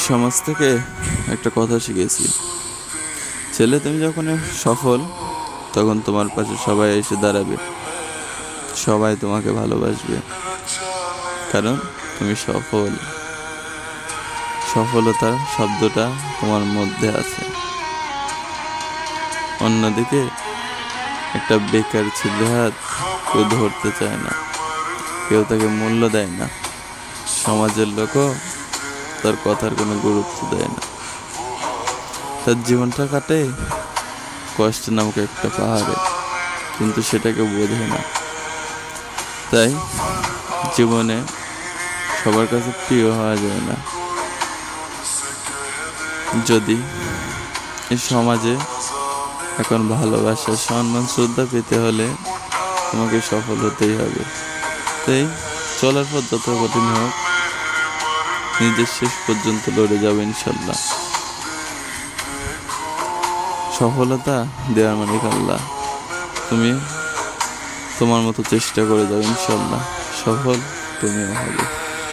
সমাজ থেকে একটা কথা শিখেছি, ছেলে তুমি যখন সফল তখন তোমার পাশে সবাই এসে দাঁড়াবে, সবাই তোমাকে ভালোবাসবে, কারণ তুমি সফল। সফলতার শব্দটা তোমার মধ্যে আছে। অন্যদিকে একটা বেকার ছেলে হাত কেউ ধরতে চায় না, কেউ তাকে মূল্য দেয় না, সমাজের লোকও তার কথার কোনো গুরুত্ব দেয় না। তার জীবনটা কাটে কষ্ট নামক একটা পাহাড়ে, কিন্তু সেটাকে বোঝে না। তাই জীবনে সবার কাছে প্রিয় হওয়া যায় না। যদি এই সমাজে এখন ভালোবাসা, সম্মান, শ্রদ্ধা পেতে হলে তোমাকে সফল হতেই হবে। তাই চলার পথ যত কঠিন হোক, নিজের শেষ পর্যন্ত লড়ে যাবে ইনশাল্লাহ। সফলতা দেওয়ার মালিক আল্লাহ। তুমি তোমার মতো চেষ্টা করে যাও, ইনশাল্লাহ সফল তুমিও হবে।